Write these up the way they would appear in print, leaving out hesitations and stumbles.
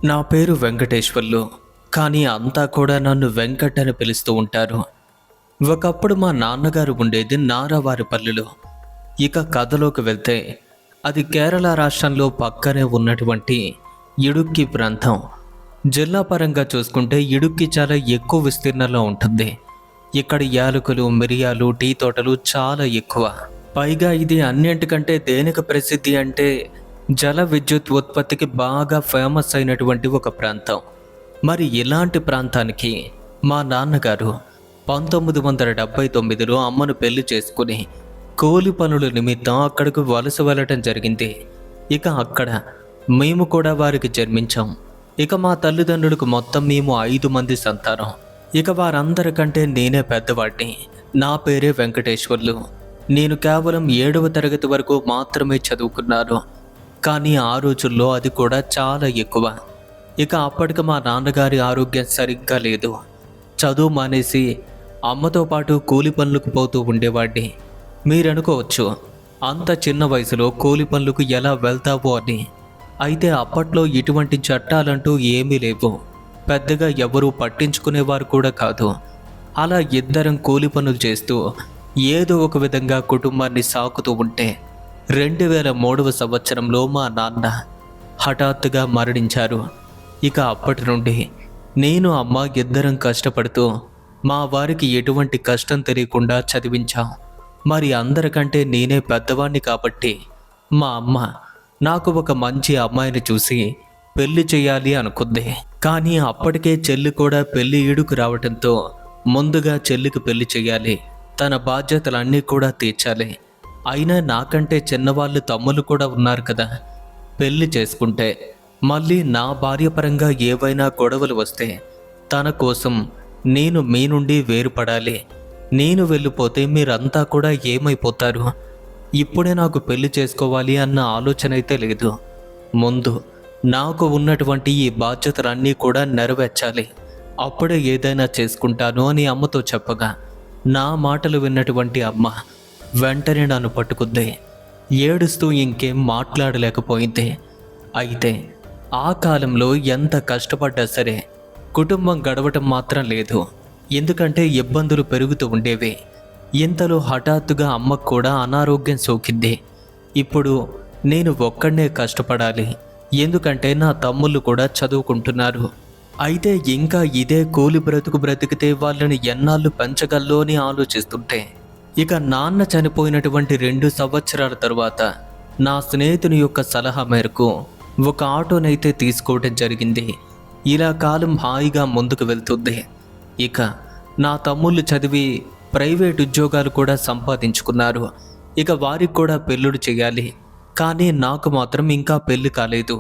నా పేరు వెంకటేశ్వర్లు, కానీ అంతా కూడా నన్ను వెంకట్ అని పిలుస్తూ ఉంటారు. ఒకప్పుడు మా నాన్నగారు ఉండేది నారావారిపల్లిలో. ఇక కథలోకి వెళ్తే అది కేరళ రాష్ట్రంలో పక్కనే ఉన్నటువంటి ఇడుక్కి ప్రాంతం. జిల్లా పరంగా చూసుకుంటే ఇడుక్కి చాలా ఎక్కువ విస్తీర్ణంలో ఉంటుంది. ఇక్కడ యాలకులు, మిరియాలు, టీ తోటలు చాలా ఎక్కువ. పైగా ఇది అన్నింటికంటే దేనికి ప్రసిద్ధి అంటే జల విద్యుత్ ఉత్పత్తికి బాగా ఫేమస్ అయినటువంటి ఒక ప్రాంతం. మరి ఇలాంటి ప్రాంతానికి మా నాన్నగారు 1979లో అమ్మను పెళ్లి చేసుకుని కూలి పనుల నిమిత్తం అక్కడికి వలస వెళ్ళటం జరిగింది. ఇక అక్కడ మేము కూడా వారికి జన్మించాం. ఇక మా తల్లిదండ్రులకు మొత్తం మేము 5 మంది సంతానం. ఇక వారందరికంటే నేనే పెద్దవాడిని. నా పేరే వెంకటేశ్వర్లు. నేను కేవలం 7వ తరగతి వరకు మాత్రమే చదువుకున్నాను. కానీ ఆ రోజుల్లో అది కూడా చాలా ఎక్కువ. ఇక అప్పటికి మా నాన్నగారి ఆరోగ్యం సరిగ్గా లేదు. చదువు మానేసి అమ్మతో పాటు కూలి పనులకు పోతూ ఉండేవాడిని. మీరనుకోవచ్చు, అంత చిన్న వయసులో కూలి పనులకు ఎలా వెళ్తావో అని. అయితే అప్పట్లో ఇటువంటి చట్టాలంటూ ఏమీ లేవు. పెద్దగా ఎవరూ పట్టించుకునేవారు కూడా కాదు. అలా ఇద్దరం కూలి పనులు చేస్తూ ఏదో ఒక విధంగా కుటుంబాన్ని సాకుతూ ఉంటే 2003వ సంవత్సరంలో మా నాన్న హఠాత్తుగా మరణించారు. ఇక అప్పటి నుండి నేను, అమ్మ ఇద్దరం కష్టపడుతూ మా వారికి ఎటువంటి కష్టం తెలియకుండా చదివించాం. మరి అందరికంటే నేనే పెద్దవాణ్ణి కాబట్టి మా అమ్మ నాకు ఒక మంచి అమ్మాయిని చూసి పెళ్లి చేయాలి అనుకుంది. కానీ అప్పటికే చెల్లి కూడా పెళ్లి ఈడుకు రావడంతో ముందుగా చెల్లికి పెళ్లి చేయాలి, తన బాధ్యతలన్నీ కూడా తీర్చాలి. అయినా నాకంటే చిన్నవాళ్ళు తమ్ముళ్ళు కూడా ఉన్నారు కదా. పెళ్లి చేసుకుంటే మళ్ళీ నా భార్య పరంగా ఏవైనా గొడవలు వస్తే తన కోసం నేను మీ నుండి వేరుపడాలి. నేను వెళ్ళిపోతే మీరంతా కూడా ఏమైపోతారు? ఇప్పుడే నాకు పెళ్లి చేసుకోవాలి అన్న ఆలోచన అయితే లేదు. ముందు నాకు ఉన్నటువంటి ఈ బాధ్యతలన్నీ కూడా నెరవేర్చాలి, అప్పుడే ఏదైనా చేసుకుంటాను అని అమ్మతో చెప్పగా నా మాటలు విన్నటువంటి అమ్మ వెంటనే నన్ను పట్టుకుంది. ఏడుస్తూ ఇంకేం మాట్లాడలేకపోయింది. అయితే ఆ కాలంలో ఎంత కష్టపడ్డా సరే కుటుంబం గడవటం మాత్రం లేదు. ఎందుకంటే ఇబ్బందులు పెరుగుతూ ఉండేవి. ఇంతలో హఠాత్తుగా అమ్మకు కూడా అనారోగ్యం సోకింది. ఇప్పుడు నేను ఒక్కడనే కష్టపడాలి, ఎందుకంటే నా తమ్ముళ్ళు కూడా చదువుకుంటున్నారు. అయితే ఇంకా ఇదే కూలి బ్రతికితే వాళ్ళని ఎన్నాళ్ళు పెంచగల్లో అని ఆలోచిస్తుంటే ఇక నాన్న చనిపోయినటువంటి 2 సంవత్సరాల తర్వాత నా స్నేహితుని యొక్క సలహా మేరకు ఒక ఆటోనైతే తీసుకోవడం జరిగింది. ఇలా కాలం హాయిగా ముందుకు వెళ్తుంది. ఇక నా తమ్ముళ్ళు చదివి ప్రైవేట్ ఉద్యోగాలు కూడా సంపాదించుకున్నారు. ఇక వారికి కూడా పెళ్ళిళ్ళు చేయాలి. కానీ నాకు మాత్రం ఇంకా పెళ్లి కాలేదు.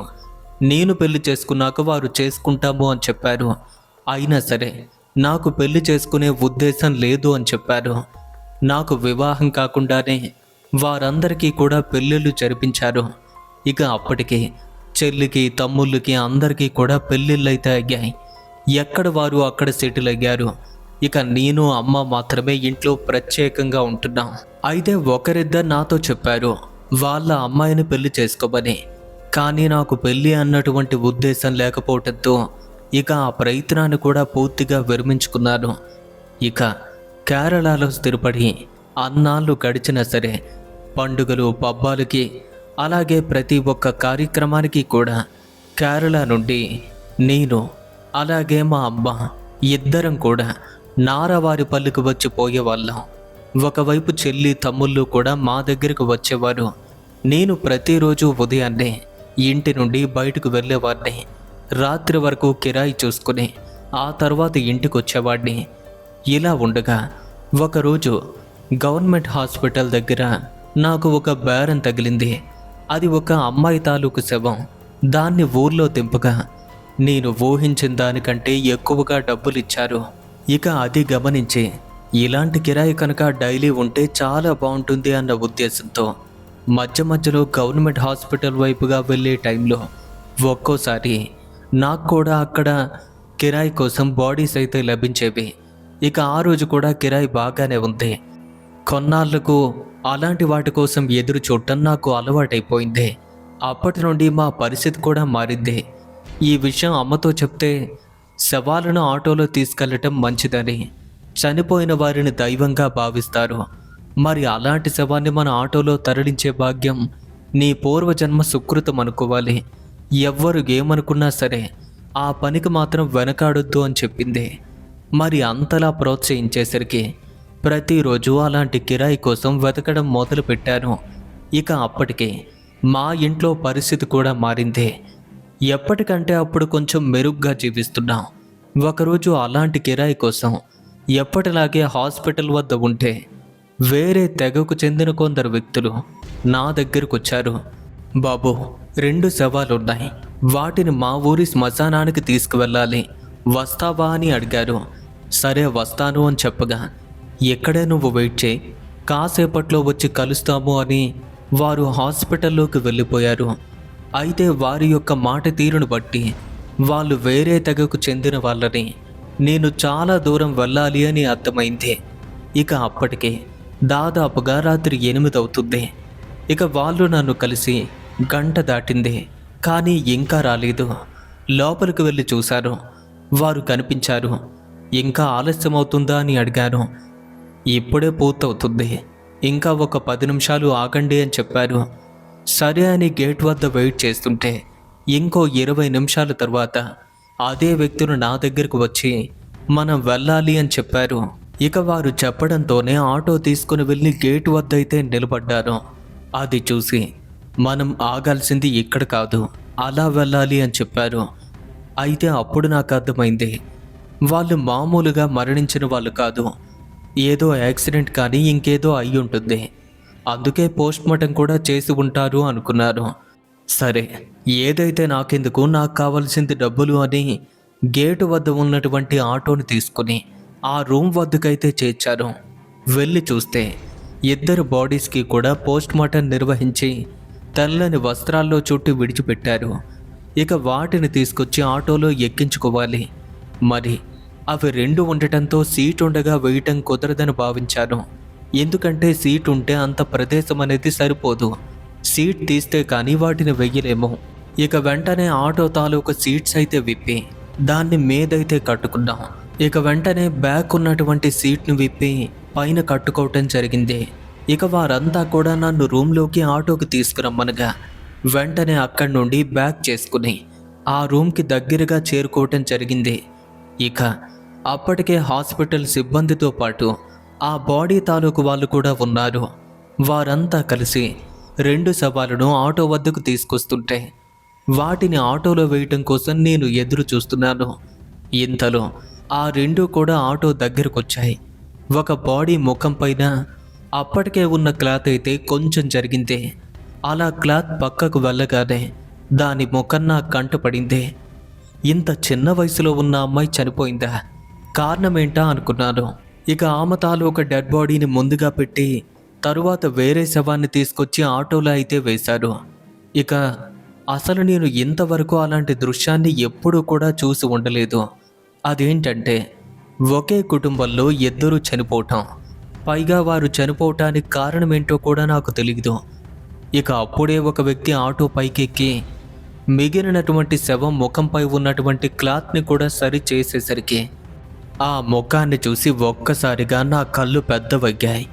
నేను పెళ్లి చేసుకున్నాక వారు చేసుకుంటాము అని చెప్పారు. అయినా సరే నాకు పెళ్లి చేసుకునే ఉద్దేశం లేదు అని చెప్పారు. నాకు వివాహం కాకుండానే వారందరికీ కూడా పెళ్ళిళ్ళు జరిపించారు. ఇక అప్పటికి చెల్లికి, తమ్ముళ్ళకి అందరికీ కూడా పెళ్ళిళ్ళైతే అయ్యాయి. ఎక్కడ వారు అక్కడ సెటిల్ అయ్యారు. ఇక నేను, అమ్మ మాత్రమే ఇంట్లో ప్రత్యేకంగా ఉంటున్నాం. అయితే ఒకరిద్దరు నాతో చెప్పారు వాళ్ళ అమ్మాయిని పెళ్లి చేసుకోమని. కానీ నాకు పెళ్ళి అన్నటువంటి ఉద్దేశం లేకపోవడంతో ఇక ఆ ప్రయత్నాన్ని కూడా పూర్తిగా విరమించుకున్నాను. ఇక కేరళలో స్థిరపడి అన్నాళ్ళు గడిచినా సరే పండుగలు, పబ్బాలకి, అలాగే ప్రతి ఒక్క కార్యక్రమానికి కూడా కేరళ నుండి నేను అలాగే మా అమ్మ ఇద్దరం కూడా నారావారిపల్లికి వచ్చి పోయేవాళ్ళం. ఒకవైపు చెల్లి, తమ్ముళ్ళు కూడా మా దగ్గరకు వచ్చేవారు. నేను ప్రతిరోజు ఉదయాన్నే ఇంటి నుండి బయటకు వెళ్ళేవాడిని. రాత్రి వరకు కిరాయి చూసుకుని ఆ తర్వాత ఇంటికి వచ్చేవాడిని. ఇలా ఉండగా ఒకరోజు గవర్నమెంట్ హాస్పిటల్ దగ్గర నాకు ఒక బేరం తగిలింది. అది ఒక అమ్మాయి తాలూకు శవం. దాన్ని ఊర్లో దింపగా నేను ఊహించిన దానికంటే ఎక్కువగా డబ్బులు ఇచ్చారు. ఇక అది గమనించి ఇలాంటి కిరాయి కనుక డైలీ ఉంటే చాలా బాగుంటుంది అన్న ఉద్దేశంతో మధ్య మధ్యలో గవర్నమెంట్ హాస్పిటల్ వైపుగా వెళ్ళే టైంలో ఒక్కోసారి నాకు కూడా అక్కడ కిరాయి కోసం బాడీస్ అయితే లభించేవి. ఇక ఆ రోజు కూడా కిరాయి బాగానే ఉంది. కొన్నాళ్లకు అలాంటి వాటి కోసం ఎదురు చూడటం నాకు అలవాటైపోయింది. అప్పటి నుండి మా పరిస్థితి కూడా మారింది. ఈ విషయం అమ్మతో చెప్తే శవాలను ఆటోలో తీసుకెళ్లటం మంచిదని, చనిపోయిన వారిని దైవంగా భావిస్తారు. మరి అలాంటి శవాన్ని మన ఆటోలో తరలించే భాగ్యం నీ పూర్వజన్మ సుకృతం అనుకోవాలి. ఎవ్వరు ఏమనుకున్నా సరే ఆ పనికి మాత్రం వెనకాడొద్దు అని చెప్పింది. మరి అంతలా ప్రోత్సహించేసరికి ప్రతిరోజు అలాంటి కిరాయి కోసం వెతకడం మొదలుపెట్టాను. ఇక అప్పటికే మా ఇంట్లో పరిస్థితి కూడా మారింది. ఎప్పటికంటే అప్పుడు కొంచెం మెరుగ్గా జీవిస్తున్నాం. ఒకరోజు అలాంటి కిరాయి కోసం ఎప్పటిలాగే హాస్పిటల్ వద్ద ఉంటే వేరే తెగకు చెందిన కొందరు వ్యక్తులు నా దగ్గరకు వచ్చారు. బాబు, 2 శవాలున్నాయి, వాటిని మా ఊరి శ్మశానానికి తీసుకువెళ్ళాలి, వస్తావా అని అడిగారు. సరే వస్తాను అని చెప్పగా, ఎక్కడే నువ్వు వెయిట్ చేయి, కాసేపట్లో వచ్చి కలుస్తాము అని వారు హాస్పిటల్లోకి వెళ్ళిపోయారు. అయితే వారి యొక్క మాట తీరును బట్టి వాళ్ళు వేరే తెగకు చెందిన వాళ్ళని, నేను చాలా దూరం వెళ్ళాలి అని అర్థమైంది. ఇక అప్పటికే దాదాపుగా రాత్రి 8 అవుతుంది. ఇక వాళ్ళు నన్ను కలిసి గంట దాటింది, కానీ ఇంకా రాలేదు. లోపలికి వెళ్ళి చూశారు, వారు కనిపించారు. ఇంకా ఆలస్యం అవుతుందా అని అడిగాను. ఇప్పుడే పూర్తవుతుంది, ఇంకా ఒక 10 నిమిషాలు ఆగండి అని చెప్పారు. సరే అని గేట్ వద్ద వెయిట్ చేస్తుంటే ఇంకో 20 నిమిషాల తర్వాత అదే వ్యక్తులు నా దగ్గరకు వచ్చి మనం వెళ్ళాలి అని చెప్పారు. ఇక వారు చెప్పడంతోనే ఆటో తీసుకుని వెళ్ళి గేటు వద్ద అయితే నిలబడ్డారు. అది చూసి మనం ఆగాల్సింది ఇక్కడ కాదు, అలా వెళ్ళాలి అని చెప్పారు. అయితే అప్పుడు నాకు అర్థమైంది, వాళ్ళు మామూలుగా మరణించిన వాళ్ళు కాదు, ఏదో యాక్సిడెంట్ కానీ ఇంకేదో అయి ఉంటుంది, అందుకే పోస్ట్మార్టం కూడా చేసి ఉంటారు అనుకున్నారు. సరే ఏదైతే నాకెందుకు, నాకు కావాల్సింది డబ్బులు అని గేటు వద్ద ఉన్నటువంటి ఆటోని తీసుకుని ఆ రూమ్ వద్దకైతే చేర్చారు. వెళ్ళి చూస్తే 2 బాడీస్కి కూడా పోస్ట్మార్టం నిర్వహించి తెల్లని వస్త్రాల్లో చుట్టి విడిచిపెట్టారు. ఇక వాటిని తీసుకొచ్చి ఆటోలో ఎక్కించుకోవాలి. మరి అవి 2 ఉండటంతో సీట్ ఉండగా వేయటం కుదరదని భావించాను. ఎందుకంటే సీట్ ఉంటే అంత ప్రదేశం అనేది సరిపోదు, సీట్ తీస్తే కానీ వాటిని వెయ్యలేము. ఇక వెంటనే ఆటో తాలూకు సీట్స్ అయితే విప్పి దాన్ని మీదైతే కట్టుకున్నాం. ఇక వెంటనే బ్యాక్ ఉన్నటువంటి సీట్ను విప్పి పైన కట్టుకోవటం జరిగింది. ఇక వారంతా కూడా నన్ను రూమ్లోకి ఆటోకి తీసుకురమ్మనగా వెంటనే అక్కడి నుండి బ్యాక్ చేసుకుని ఆ రూమ్కి దగ్గరగా చేరుకోవటం జరిగింది. ఇక అప్పటికే హాస్పిటల్ సిబ్బందితో పాటు ఆ బాడీ తాలూకు వాళ్ళు కూడా ఉన్నారు. వారంతా కలిసి 2 శవాలను ఆటో వద్దకు తీసుకొస్తుంటే వాటిని ఆటోలో వేయటం కోసం నేను ఎదురు చూస్తున్నాను. ఇంతలో ఆ 2 కూడా ఆటో దగ్గరకు వచ్చాయి. ఒక బాడీ ముఖం పైన అప్పటికే ఉన్న క్లాత్ అయితే కొంచెం జరిగింది. అలా క్లాత్ పక్కకు వెళ్ళగానే దాని ముఖం నా కంట పడింది. ఇంత చిన్న వయసులో ఉన్న అమ్మాయి చనిపోయిందా, కారణమేంటా అనుకున్నాను. ఇక ఆమె తాలూకు డెడ్ బాడీని ముందుగా పెట్టి తరువాత వేరే శవాన్ని తీసుకొచ్చి ఆటోలో అయితే వేశారు. ఇక అసలు నేను ఇంతవరకు అలాంటి దృశ్యాన్ని ఎప్పుడూ కూడా చూసి ఉండలేదు. అదేంటంటే ఒకే కుటుంబంలో 2 చనిపోవటం, పైగా వారు చనిపోవటానికి కారణమేంటో కూడా నాకు తెలియదు. ఇక అప్పుడే ఒక వ్యక్తి ఆటో పైకెక్కి మిగిలినటువంటి శవం ముఖంపై ఉన్నటువంటి క్లాత్ని కూడా సరి చేసేసరికి ఆ ముఖాన్ని చూసి ఒక్కసారిగా నా కళ్ళు పెద్దవయ్యాయి.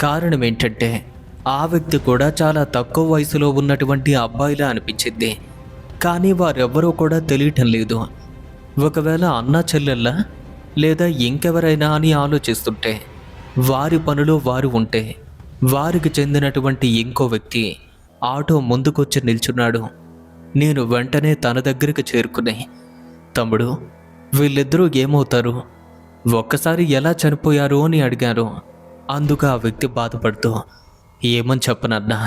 కారణం ఏంటంటే ఆ వ్యక్తి కూడా చాలా తక్కువ వయసులో ఉన్నటువంటి అబ్బాయిలా అనిపించింది. కానీ వారెవ్వరూ కూడా తెలియటం లేదు. ఒకవేళ అన్నా చెల్లెల్లా లేదా ఇంకెవరైనా అని ఆలోచిస్తుంటే వారి పనిలో వారు ఉంటే వారికి చెందినటువంటి ఇంకో వ్యక్తి ఆటో ముందుకొచ్చి నిల్చున్నాడు. నేను వెంటనే తన దగ్గరికి చేరుకుని, తమ్ముడు, వీళ్ళిద్దరూ ఏమవుతారు, ఒక్కసారి ఎలా చనిపోయారు అని అడిగారు. అందుకు ఆ వ్యక్తి బాధపడుతూ, ఏమని చెప్పనన్నా,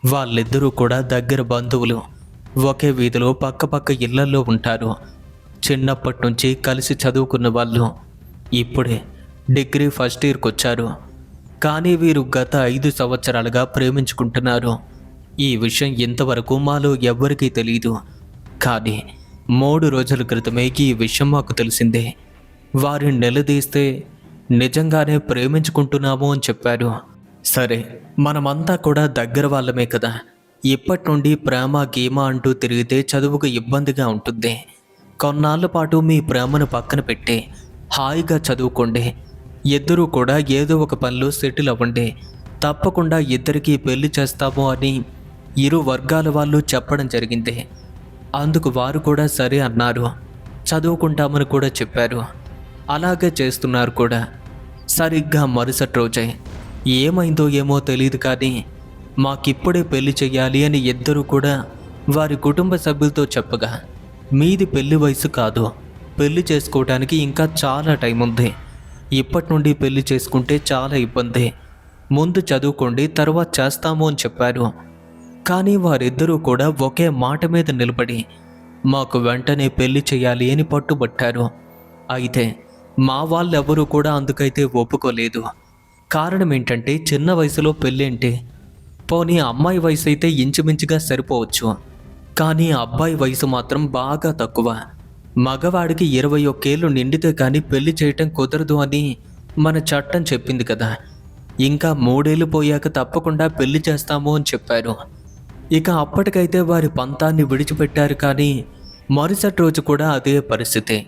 వాళ్ళిద్దరూ కూడా దగ్గర బంధువులు, ఒకే వీధిలో పక్కపక్క ఇళ్లల్లో ఉంటారు, చిన్నప్పటి నుంచి కలిసి చదువుకున్న వాళ్ళు, ఇప్పుడే డిగ్రీ ఫస్ట్ ఇయర్కి వచ్చారు. కానీ వీరు గత 5 సంవత్సరాలుగా ప్రేమించుకుంటున్నారు. ఈ విషయం ఇంతవరకు మాలో ఎవ్వరికీ తెలియదు. కానీ 3 రోజుల క్రితమే ఈ విషయం మాకు తెలిసిందే. వారిని నిలదీస్తే నిజంగానే ప్రేమించుకుంటున్నాము అని చెప్పారు. సరే, మనమంతా కూడా దగ్గర వాళ్ళమే కదా, ఇప్పటి నుండి ప్రేమ గీమ అంటూ తిరిగితే చదువుకు ఇబ్బందిగా ఉంటుంది. కొన్నాళ్ళ పాటు మీ ప్రేమను పక్కన పెట్టి హాయిగా చదువుకోండి. ఇద్దరూ కూడా ఏదో ఒక పనిలో సెటిల్ అవ్వండి. తప్పకుండా ఇద్దరికీ పెళ్లి చేస్తాము అని ఇరు వర్గాల వాళ్ళు చెప్పడం జరిగింది. అందుకు వారు కూడా సరే అన్నారు. చదువుకుంటామని కూడా చెప్పారు. అలాగే చేస్తున్నారు కూడా. సరిగ్గా మరుసటి రోజే ఏమైందో ఏమో తెలియదు కానీ మాకిప్పుడే పెళ్లి చెయ్యాలి అని ఇద్దరూ కూడా వారి కుటుంబ సభ్యులతో చెప్పగా, మీది పెళ్లి వయసు కాదు, పెళ్లి చేసుకోవడానికి ఇంకా చాలా టైం ఉంది, ఇప్పటి నుండి పెళ్లి చేసుకుంటే చాలా ఇబ్బంది, ముందు చదువుకోండి తర్వాత చేస్తాము అని చెప్పారు. కానీ వారిద్దరూ కూడా ఒకే మాట మీద నిలబడి మాకు వెంటనే పెళ్లి చేయాలి అని పట్టుబట్టారు. అయితే మా వాళ్ళెవరూ కూడా అందుకైతే ఒప్పుకోలేదు. కారణం ఏంటంటే చిన్న వయసులో పెళ్ళి అంటే పోనీ అమ్మాయి వయసు అయితే ఇంచుమించుగా సరిపోవచ్చు, కానీ అబ్బాయి వయసు మాత్రం బాగా తక్కువ. మగవాడికి 21 ఏళ్ళు నిండితే కానీ పెళ్లి చేయటం కుదరదు అని మన చట్టం చెప్పింది కదా. ఇంకా 3 ఏళ్ళు పోయాక తప్పకుండా పెళ్లి చేస్తాము అని చెప్పారు. ఇక అప్పటికైతే వారి పంతాన్ని విడిచిపెట్టారు. కానీ మరుసటి రోజు కూడా అదే పరిస్థితి.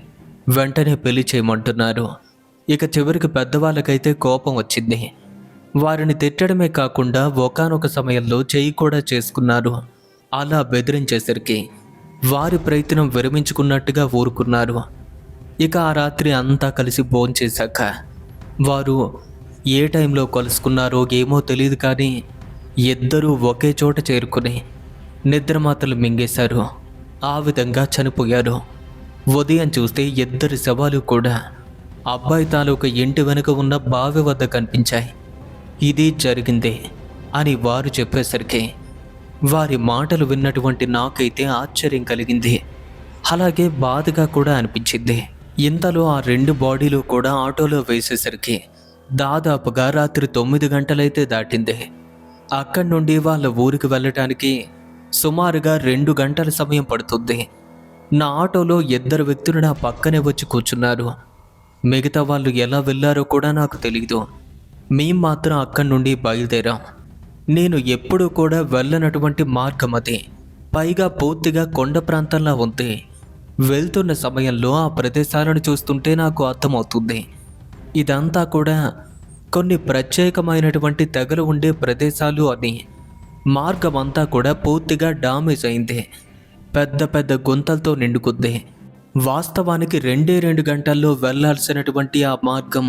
వెంటనే పెళ్లి చేయమంటున్నారు. ఇక చివరికి పెద్దవాళ్ళకైతే కోపం వచ్చింది. వారిని తిట్టడమే కాకుండా ఒకానొక సమయంలో చెయ్యి కూడా చేసుకున్నారు. అలా బెదిరించేసరికి వారి ప్రయత్నం విరమించుకున్నట్టుగా ఊరుకున్నారు. ఇక ఆ రాత్రి అంతా కలిసి భోంచేశాక వారు ఏ టైంలో కలుసుకున్నారో ఏమో తెలియదు కానీ ఇద్దరూ ఒకే చోట చేరుకుని నిద్రమాత్రలు మింగేశారు. ఆ విధంగా చనిపోయారు. ఉదయం చూస్తే ఇద్దరి శవాలు కూడా అబ్బాయి తాలూకు ఇంటి వెనుక ఉన్న బావి వద్ద కనిపించాయి. ఇది జరిగింది అని వారు చెప్పేసరికి వారి మాటలు విన్నటువంటి నాకైతే ఆశ్చర్యం కలిగింది. అలాగే బాధగా కూడా అనిపించింది. ఇంతలో ఆ 2 బాడీలు కూడా ఆటోలో వేసేసరికి దాదాపుగా రాత్రి 9 గంటలైతే దాటింది. అక్కడి నుండి వాళ్ళ ఊరికి వెళ్ళటానికి సుమారుగా 2 గంటల సమయం పడుతుంది. నా ఆటోలో 2 వ్యక్తులు నా పక్కనే వచ్చి కూర్చున్నారు. మిగతా వాళ్ళు ఎలా వెళ్ళారో కూడా నాకు తెలియదు. మేం మాత్రం అక్కడి నుండి బయలుదేరాం. నేను ఎప్పుడూ కూడా వెళ్ళనటువంటి మార్గం అది. పైగా పూర్తిగా కొండ ప్రాంతంలా ఉంది. వెళ్తున్న సమయంలో ఆ ప్రదేశాలను చూస్తుంటే నాకు అర్థమవుతుంది ఇదంతా కూడా కొన్ని ప్రత్యేకమైనటువంటి తెగలు ఉండే ప్రదేశాలు అని. మార్గం అంతా కూడా పూర్తిగా డామేజ్ అయింది. పెద్ద పెద్ద గుంతలతో నిండుకుంది. వాస్తవానికి 2 గంటల్లో వెళ్లాల్సినటువంటి ఆ మార్గం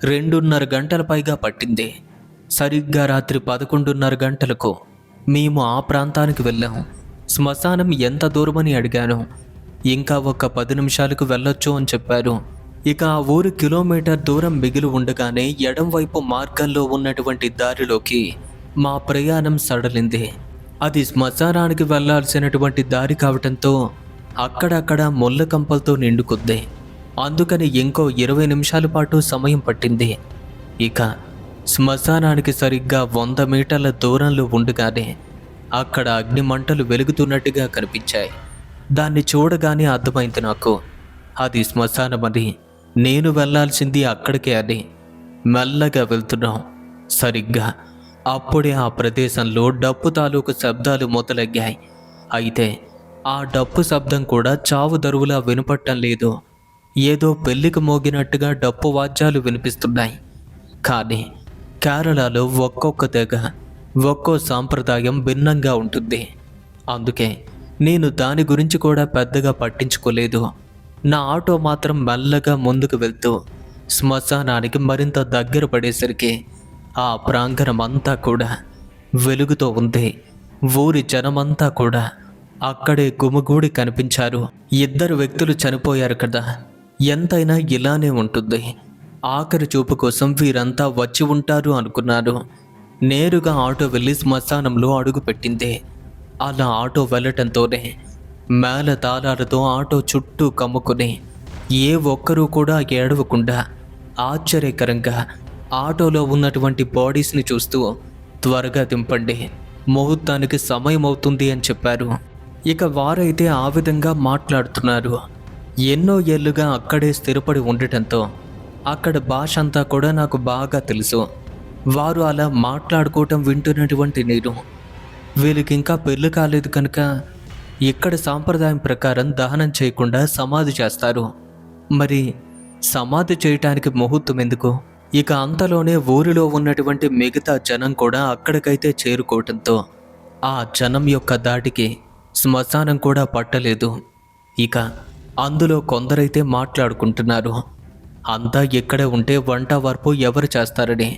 2.5 గంటల పైగా పట్టింది. సరిగ్గా రాత్రి 11:30 గంటలకు మేము ఆ ప్రాంతానికి వెళ్ళాం. శ్మశానం ఎంత దూరమని అడిగాను. ఇంకా ఒక 10 నిమిషాలకు వెళ్ళొచ్చు అని చెప్పారు. ఇక ఆ ఊరు కిలోమీటర్ దూరం మిగిలి ఉండగానే ఎడం వైపు మార్గంలో ఉన్నటువంటి దారిలోకి మా ప్రయాణం సడలింది. అది శ్మశానానికి వెళ్లాల్సినటువంటి దారి కావటంతో అక్కడక్కడ ముళ్ళ కంపలతో నిండుకుంది. అందుకని ఇంకో 20 నిమిషాల పాటు సమయం పట్టింది. ఇక శ్మశానానికి సరిగ్గా 100 మీటర్ల దూరంలో ఉండగానే అక్కడ అగ్ని మంటలు వెలుగుతున్నట్టుగా కనిపించాయి. దాన్ని చూడగానే అర్థమైంది నాకు అది శ్మశానమని, నేను వెళ్లాల్సింది అక్కడికే అని. మెల్లగా వెళ్తున్నాం. సరిగ్గా అప్పుడే ఆ ప్రదేశంలో డప్పు తాలూకు శబ్దాలు మొదలయ్యాయి. అయితే ఆ డప్పు శబ్దం కూడా చావు దరువులా వినపడటం లేదు. ఏదో పెళ్లికి మోగినట్టుగా డప్పు వాద్యాలు వినిపిస్తున్నాయి. కానీ కేరళలో ఒక్కొక్క తెగ ఒక్కో సాంప్రదాయం భిన్నంగా ఉంటుంది. అందుకే నేను దాని గురించి కూడా పెద్దగా పట్టించుకోలేదు. నా ఆటో మాత్రం మెల్లగా ముందుకు వెళ్తూ శ్మశానానికి మరింత దగ్గర పడేసరికి ఆ ప్రాంగణం అంతా కూడా వెలుగుతో ఉంది. ఊరి జనమంతా కూడా అక్కడే గుమిగూడి కనిపించారు. 2 వ్యక్తులు చనిపోయారు కదా, ఎంతైనా ఇలానే ఉంటుంది. ఆఖరి చూపు కోసం వీరంతా వచ్చి ఉంటారు అనుకున్నాను. నేరుగా ఆటో వెళ్ళి శ్మశానంలో అడుగు పెట్టింది. అలా ఆటో వెళ్ళటంతోనే మేళ తాళాలతో ఆటో చుట్టూ కమ్ముకుని ఏ ఒక్కరూ కూడా ఏడవకుండా ఆశ్చర్యకరంగా ఆటోలో ఉన్నటువంటి బాడీస్ని చూస్తూ త్వరగా దింపండి, ముహూర్తానికి సమయం అవుతుంది అని చెప్పారు. ఇక వారైతే ఆ విధంగా మాట్లాడుతున్నారు. ఎన్నో ఏళ్ళుగా అక్కడే స్థిరపడి ఉండటంతో అక్కడ భాష అంతా కూడా నాకు బాగా తెలుసు. వారు అలా మాట్లాడుకోవటం వింటున్నటువంటి నేను వీళ్ళకి ఇంకా పెళ్లి కాలేదు కనుక ఇక్కడ సాంప్రదాయం ప్రకారం దహనం చేయకుండా సమాధి చేస్తారు. మరి సమాధి చేయటానికి ముహూర్తం ఎందుకు? ఇక అంతలోనే ఊరిలో ఉన్నటువంటి మిగతా జనం కూడా అక్కడికైతే చేరుకోవటంతో ఆ జనం యొక్క దాటికి శ్మశానం కూడా పట్టలేదు. ఇక అందులో కొందరైతే మాట్లాడుకుంటున్నారు, అంతా ఇక్కడే ఉంటే వంట వరపు ఎవరు చేస్తారని.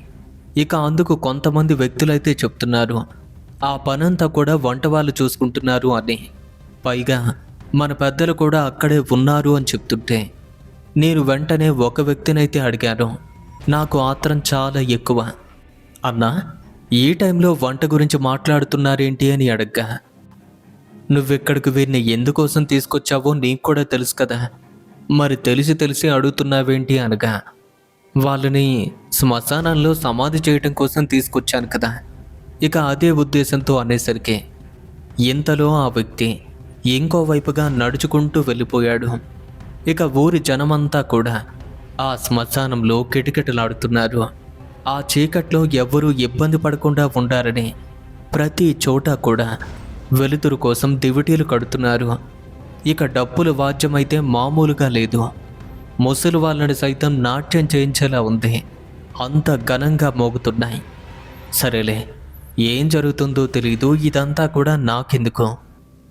ఇక అందుకు కొంతమంది వ్యక్తులైతే చెప్తున్నారు, ఆ పనంతా కూడా వంట వాళ్ళు చూసుకుంటున్నారు అని. పైగా మన పెద్దలు కూడా అక్కడే ఉన్నారు అని చెప్తుంటే నేను వెంటనే ఒక వ్యక్తినైతే అడిగాను. నాకు ఆత్రం చాలా ఎక్కువ. అన్నా, ఈ టైంలో వంట గురించి మాట్లాడుతున్నారేంటి అని అడగ్గా, నువ్వెక్కడికి వీరిని ఎందుకోసం తీసుకొచ్చావో నీకు కూడా తెలుసు కదా, మరి తెలిసి అడుగుతున్నావేంటి అనగా, వాళ్ళని శ్మశానంలో సమాధి చేయటం కోసం తీసుకొచ్చాను కదా. ఇక అదే ఉద్దేశంతో అనేసరికి ఇంతలో ఆ వ్యక్తి ఇంకోవైపుగా నడుచుకుంటూ వెళ్ళిపోయాడు. ఇక ఊరి జనమంతా కూడా ఆ శ్మశానంలో కిటకిటలాడుతున్నారు. ఆ చీకట్లో ఎవ్వరూ ఇబ్బంది పడకుండా ఉండాలని ప్రతి చోట కూడా వెలుతురు కోసం దివిటీలు కడుతున్నారు. ఇక డప్పుల వాద్యమైతే మామూలుగా లేదు. ముసలి వాళ్ళని సైతం నాట్యం చేయించేలా ఉంది, అంత ఘనంగా మోగుతున్నాయి. సరేలే, ఏం జరుగుతుందో తెలీదు, ఇదంతా కూడా నాకెందుకు.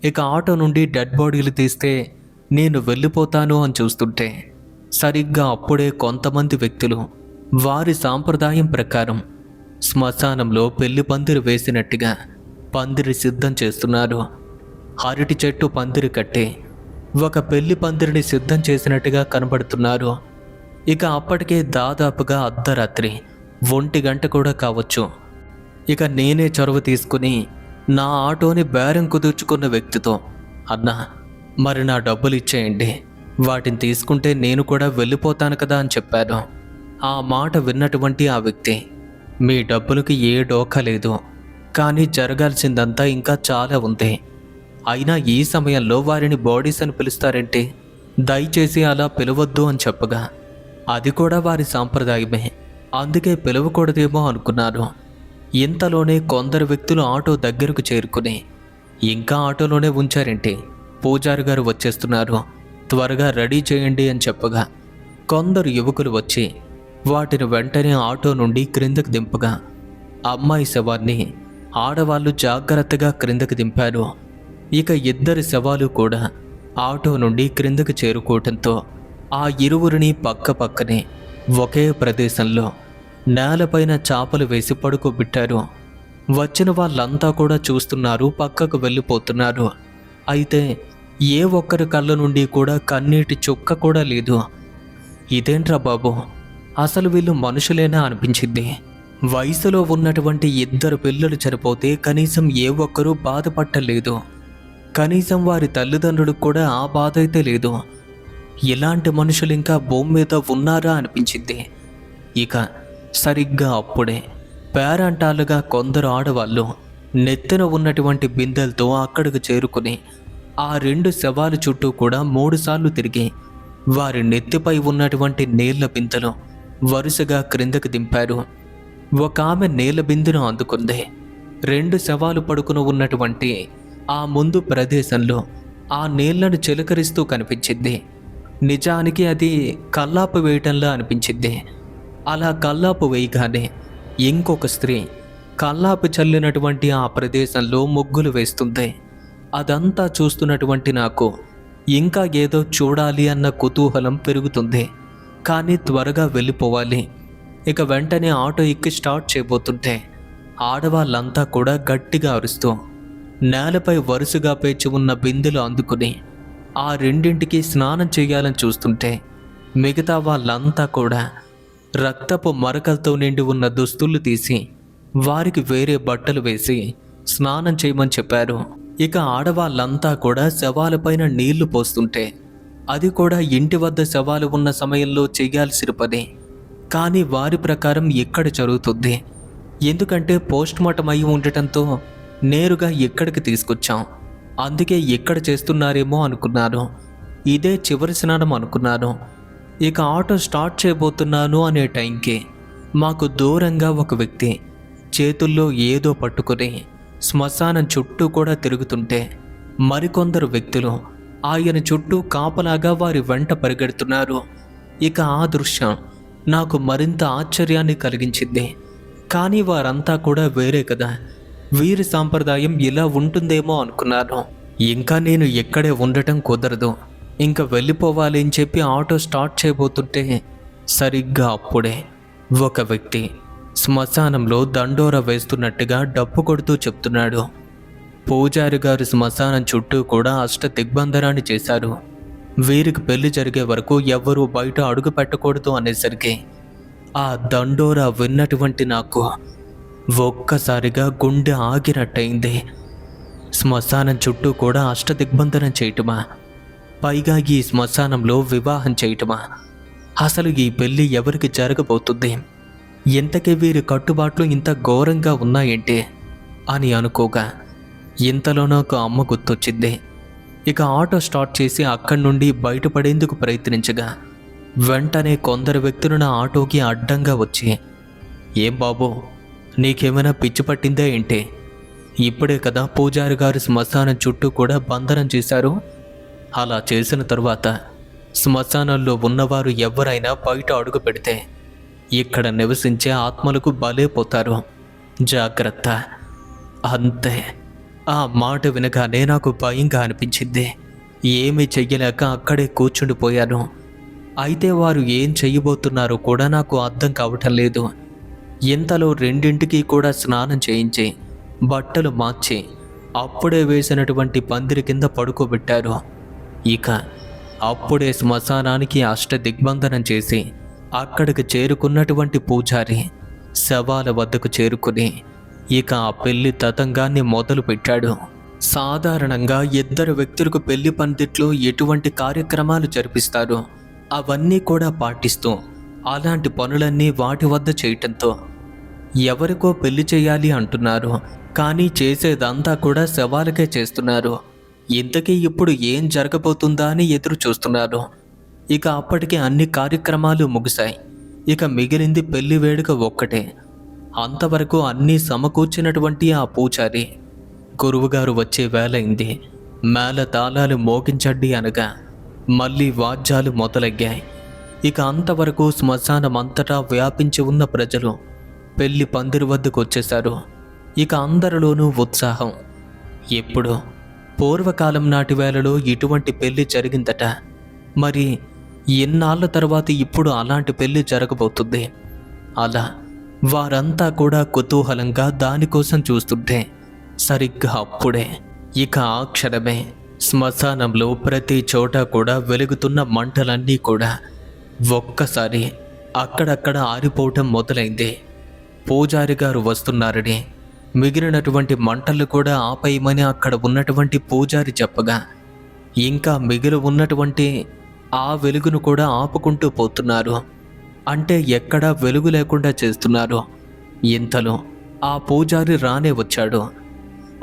ఇక ఆటో నుండి డెడ్ బాడీలు తీస్తే నేను వెళ్ళిపోతాను అని చూస్తుంటే సరిగ్గా అప్పుడే కొంతమంది వ్యక్తులు వారి సాంప్రదాయం ప్రకారం శ్మశానంలో పెళ్లి పందిరి వేసినట్టుగా పందిరి సిద్ధం చేస్తున్నారు. అరటి చెట్టు పందిరి కట్టి ఒక పెళ్లి పందిరిని సిద్ధం చేసినట్టుగా కనబడుతున్నారు. ఇక అప్పటికే దాదాపుగా అర్ధరాత్రి 1 గంట కూడా కావచ్చు. ఇక నేనే చొరవ తీసుకుని నా ఆటోని బేరం కుదుర్చుకున్న వ్యక్తితో, అన్నా మరి నా డబ్బులు ఇచ్చేయండి, వాటిని తీసుకుంటే నేను కూడా వెళ్ళిపోతాను కదా అని చెప్పాను. ఆ మాట విన్నటువంటి ఆ వ్యక్తి, మీ డబ్బులకి ఏ డోకా లేదు, కానీ జరగాల్సిందంతా ఇంకా చాలా ఉంది. అయినా ఈ సమయంలో వారిని బాడీస్ అని పిలుస్తారేంటి? దయచేసి అలా పిలవద్దు అని చెప్పగా, అది కూడా వారి సాంప్రదాయమే, అందుకే పిలవకూడదేమో అనుకున్నారు. ఇంతలోనే కొందరు వ్యక్తులు ఆటో దగ్గరకు చేరుకుని, ఇంకా ఆటోలోనే ఉంచారేంటి, పూజారి గారు వచ్చేస్తున్నారు, త్వరగా రెడీ చేయండి అని చెప్పగా కొందరు యువకులు వచ్చి వాటిని వెంటనే ఆటో నుండి క్రిందకు దింపగా అమ్మాయి శవాన్ని ఆడవాళ్ళు జాగ్రత్తగా క్రిందకు దింపారు. ఇక 2 శవాలు కూడా ఆటో నుండి క్రిందకు చేరుకోవటంతో ఆ ఇరువురిని పక్క పక్కనే ఒకే ప్రదేశంలో నేలపైన చాపలు వేసి పడుకోబెట్టారు. వచ్చిన వాళ్ళంతా కూడా చూస్తున్నారు, పక్కకు వెళ్ళిపోతున్నారు. అయితే ఏ ఒక్కరి కళ్ళ నుండి కూడా కన్నీటి చుక్క కూడా లేదు. ఇదేంట్రా బాబు, అసలు వీళ్ళు మనుషులేనా అనిపించింది. వయసులో ఉన్నటువంటి 2 పిల్లలు చనిపోతే కనీసం ఏ ఒక్కరూ బాధపట్టలేదు. కనీసం వారి తల్లిదండ్రులకు కూడా ఆ బాధ అయితే లేదు. ఇలాంటి మనుషులు ఇంకా భూమి మీద ఉన్నారా అనిపించింది. ఇక సరిగ్గా అప్పుడే పేరంటాలుగా కొందరు ఆడవాళ్ళు నెత్తిన ఉన్నటువంటి బిందెలతో అక్కడికి చేరుకుని ఆ 2 శవాల చుట్టూ కూడా 3 సార్లు తిరిగి వారి నెత్తిపై ఉన్నటువంటి నీళ్ల బిందెలు వరుసగా క్రిందకు దింపారు. ఒక ఆమె నీళ్ల బిందెను అందుకుంది. 2 శవాలు పడుకుని ఉన్నటువంటి ఆ ముందు ప్రదేశంలో ఆ నీళ్లను చిలకరిస్తూ కనిపించింది. నిజానికి అది కల్లాపు వేయటంలా అనిపించింది. అలా కల్లాపు వేయగానే ఇంకొక స్త్రీ కల్లాపు చల్లినటువంటి ఆ ప్రదేశంలో ముగ్గులు వేస్తుంది. అదంతా చూస్తున్నటువంటి నాకు ఇంకా ఏదో చూడాలి అన్న కుతూహలం పెరుగుతుంది. కానీ త్వరగా వెళ్ళిపోవాలి. ఇక వెంటనే ఆటో ఎక్కి స్టార్ట్ చేయబోతుంటే ఆడవాళ్ళంతా కూడా గట్టిగా అరుస్తూ నేలపై వరుసగా పేర్చి ఉన్న బిందెలు అందుకుని ఆ 2ంటికి స్నానం చేయాలని చూస్తుంటే మిగతా వాళ్ళంతా కూడా రక్తపు మరకలతో నిండి ఉన్న దుస్తులు తీసి వారికి వేరే బట్టలు వేసి స్నానం చేయమని చెప్పారు. ఇక ఆడవాళ్ళంతా కూడా శవాలపైన నీళ్లు పోస్తుంటే అది కూడా ఇంటి వద్ద శవాలు ఉన్న సమయంలో చేయాల్సిన పని. కానీ వారి ప్రకారం ఇక్కడ జరుగుతుంది. ఎందుకంటే పోస్ట్ మార్టం అయి ఉండటంతో నేరుగా ఇక్కడికి తీసుకొచ్చాం. అందుకే ఇక్కడ చేస్తున్నారేమో అనుకున్నాను. ఇదే చివరి స్నానం అనుకున్నాను. ఇక ఆటో స్టార్ట్ చేయబోతున్నాను అనే టైంకి మాకు దూరంగా ఒక వ్యక్తి చేతుల్లో ఏదో పట్టుకుని శ్మశానం చుట్టూ కూడా తిరుగుతుంటే మరికొందరు వ్యక్తులు ఆయన చుట్టూ కాపలాగా వారి వెంట పరిగెడుతున్నారు. ఇక ఆ దృశ్యం నాకు మరింత ఆశ్చర్యాన్ని కలిగించింది. కానీ వారంతా కూడా వేరే కదా, వీరి సాంప్రదాయం ఇలా ఉంటుందేమో అనుకున్నాను. ఇంకా నేను ఇక్కడే ఉండటం కుదరదు, ఇంకా వెళ్ళిపోవాలి అని చెప్పి ఆటో స్టార్ట్ చేయబోతుంటే సరిగ్గా అప్పుడే ఒక వ్యక్తి శ్మశానంలో దండోరా వేస్తున్నట్టుగా డప్పు కొడుతూ చెప్తున్నాడు. పూజారి గారు శ్మశానం చుట్టూ కూడా అష్ట దిగ్బంధనాన్ని చేశారు. వీరికి పెళ్లి జరిగే వరకు ఎవ్వరూ బయట అడుగు పెట్టకూడదు అనేసరికి ఆ దండోరా విన్నటువంటి నాకు ఒక్కసారిగా గుండె ఆగినట్టయింది. శ్మశానం చుట్టూ కూడా అష్ట దిగ్బంధనం చేయటమా? పైగా ఈ శ్మశానంలో వివాహం చేయటమా? అసలు ఈ పెళ్ళి ఎవరికి జరగబోతుంది? ఇంతకీ వీరి కట్టుబాట్లు ఇంత ఘోరంగా ఉన్నాయేంటి అని అనుకోగా ఇంతలో నాకు అమ్మ గుర్తొచ్చింది. ఇక ఆటో స్టార్ట్ చేసి అక్కడి నుండి బయటపడేందుకు ప్రయత్నించగా వెంటనే కొందరు వ్యక్తులు నా ఆటోకి అడ్డంగా వచ్చి, ఏం బాబు, నీకేమైనా పిచ్చి పట్టిందా ఏంటి? ఇప్పుడే కదా పూజారి గారు శ్మశానం చుట్టూ కూడా బంధనం చేశారు. అలా చేసిన తరువాత శ్మశానంలో ఉన్నవారు ఎవరైనా బయట అడుగు పెడితే ఇక్కడ నివసించే ఆత్మలకు బలైపోతారు, జాగ్రత్త. అంతే. ఆ మాట వినగానే నాకు భయంగా అనిపించింది. ఏమీ చెయ్యలేక అక్కడే కూర్చుండిపోయాను. అయితే వారు ఏం చెయ్యబోతున్నారో కూడా నాకు అర్థం కావటం లేదు. ఇంతలో రెండింటికి కూడా స్నానం చేయించి బట్టలు మార్చి అప్పుడే వేసినటువంటి పందిరి కింద పడుకోబెట్టారు. ఇక అప్పుడే శ్మశానానికి అష్ట దిగ్బంధనం చేసి అక్కడికి చేరుకున్నటువంటి పూజారి శవాల వద్దకు చేరుకుని ఇక ఆ పెళ్లి తతంగాన్ని మొదలుపెట్టాడు. సాధారణంగా ఇద్దరు వ్యక్తులకు పెళ్లి పందిట్లో ఎటువంటి కార్యక్రమాలు జరిపిస్తారు అవన్నీ కూడా పాటిస్తూ అలాంటి పనులన్నీ వాటి వద్ద చేయటంతో ఎవరికో పెళ్లి చేయాలి అంటున్నారు, కానీ చేసేదంతా కూడా శవాలకే చేస్తున్నారు. ఇంతకీ ఇప్పుడు ఏం జరగబోతుందా అని ఎదురు చూస్తున్నారు. ఇక అప్పటికే అన్ని కార్యక్రమాలు ముగిశాయి. ఇక మిగిలింది పెళ్లి వేడుక ఒక్కటే. అంతవరకు అన్నీ సమకూర్చినటువంటి ఆ పూజారి గురువుగారు వచ్చే వేళైంది. మేళ తాళాలు మోగించండి అనగా మళ్ళీ వాద్యాలు మొదలయ్యాయి. ఇక అంతవరకు శ్మశానం అంతటా వ్యాపించి ఉన్న ప్రజలు పెళ్లి పందిరి వద్దకు వచ్చేశారు. ఇక అందరిలోనూ ఉత్సాహం. ఎప్పుడు పూర్వకాలం నాటి వేళలో ఇటువంటి పెళ్లి జరిగిందట, మరి ఎన్నాళ్ళ తర్వాత ఇప్పుడు అలాంటి పెళ్లి జరగబోతుంది. అలా వారంతా కూడా కుతూహలంగా దానికోసం చూస్తుంటే సరిగ్గా అప్పుడే ఇక ఆ క్షణమే శ్మశానంలో ప్రతి చోట కూడా వెలుగుతున్న మంటలన్నీ కూడా ఒక్కసారి అక్కడక్కడ ఆరిపోవటం మొదలైంది. పూజారి గారు వస్తున్నారని మిగిలినటువంటి మంటలు కూడా ఆపేయమని అక్కడ ఉన్నటువంటి పూజారి చెప్పగా ఇంకా మిగిలి ఉన్నటువంటి ఆ వెలుగును కూడా ఆపుకుంటూ పోతున్నారు. అంటే ఎక్కడా వెలుగు లేకుండా చేస్తున్నారు. ఇంతలో ఆ పూజారి రానే వచ్చాడు.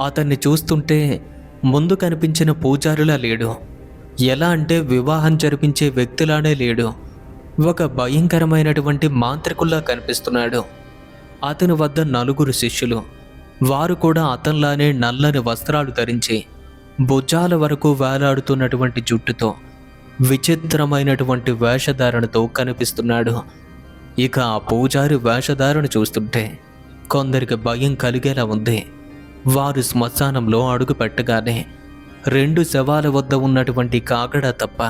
అతన్ని చూస్తుంటే ముందు కనిపించిన పూజారిలా లేడు. ఎలా అంటే వివాహం జరిపించే వ్యక్తిలానే లేడు. ఒక భయంకరమైనటువంటి మాంత్రికుల్లా కనిపిస్తున్నాడు. అతని వద్ద 4 శిష్యులు. వారు కూడా అతనిలానే నల్లని వస్త్రాలు ధరించి భుజాల వరకు వేలాడుతున్నటువంటి జుట్టుతో విచిత్రమైనటువంటి వేషధారణతో కనిపిస్తున్నాడు. ఇక ఆ పూజారి వేషధారణ చూస్తుంటే కొందరికి భయం కలిగేలా ఉంది. వారు శ్మశానంలో అడుగు పెట్టగానే 2 శవాల వద్ద ఉన్నటువంటి కాగడ తప్ప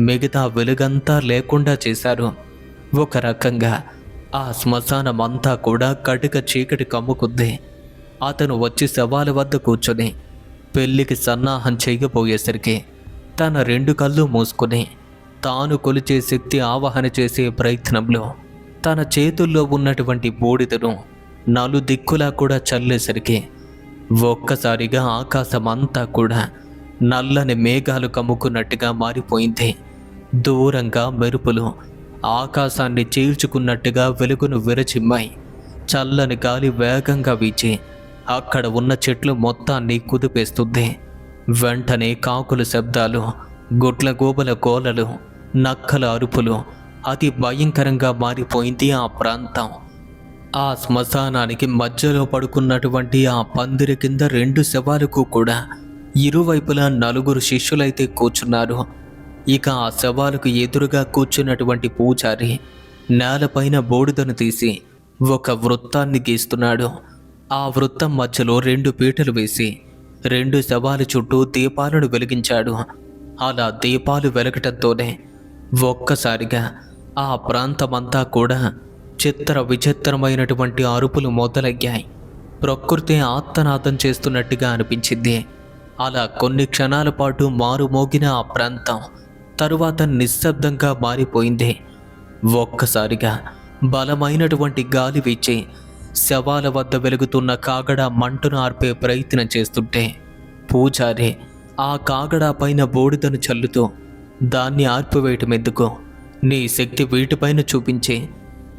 మిగతా వెలుగంతా లేకుండా చేశారు. ఒక రకంగా ఆ శ్మశానం అంతా కూడా కటిక చీకటి కమ్ముకుంది. అతను వచ్చి శవాల వద్ద కూర్చొని పెళ్లికి సన్నాహం చేయబోయేసరికి తన 2 కళ్ళు మూసుకుని తాను కొలిచే శక్తి ఆవాహన చేసే ప్రయత్నంలో తన చేతుల్లో ఉన్నటువంటి బూడిదను 4 దిక్కులా కూడా చల్లేసరికి ఒక్కసారిగా ఆకాశం అంతా కూడా నల్లని మేఘాలు కమ్ముకున్నట్టుగా మారిపోయింది. దూరంగా మెరుపులు ఆకాశాన్ని చీల్చుకున్నట్టుగా వెలుగును విరచిమ్మాయి. చల్లని గాలి వేగంగా వీచి అక్కడ ఉన్న చెట్లు మొత్తాన్ని కుదిపేస్తుంది. వెంటనే కాకుల శబ్దాలు, గుడ్ల గోబల కోలలు, నక్కల అరుపులు అతి భయంకరంగా మారిపోయింది ఆ ప్రాంతం. ఆ శ్మశానానికి మధ్యలో పడుకున్నటువంటి ఆ పందిరి కింద 2 శవాలకు కూడా ఇరువైపులా 4 శిష్యులైతే కూర్చున్నారు. ఇక ఆ శవాలకు ఎదురుగా కూర్చున్నటువంటి పూజారి నేలపైన బూడిదను తీసి ఒక వృత్తాన్ని గీస్తున్నాడు. ఆ వృత్తం మధ్యలో 2 పీటలు వేసి 2 శవాల చుట్టూ దీపాలను వెలిగించాడు. అలా దీపాలు వెలగటంతోనే ఒక్కసారిగా ఆ ప్రాంతమంతా కూడా చిత్ర విచిత్రమైనటువంటి అరుపులు మొదలయ్యాయి. ప్రకృతి ఆర్తనాదం చేస్తున్నట్టుగా అనిపించింది. అలా కొన్ని క్షణాల పాటు మారుమోగిన ఆ ప్రాంతం తరువాత నిశ్శబ్దంగా మారిపోయింది. ఒక్కసారిగా బలమైనటువంటి గాలి వీచి శవాల వద్ద వెలుగుతున్న కాగడా మంటను ఆర్పే ప్రయత్నం చేస్తుంటే పూజారి ఆ కాగడా పైన బూడిదను చల్లుతూ, దాన్ని ఆర్పివేయటం ఎందుకు? నీ శక్తి వీటిపైన చూపించి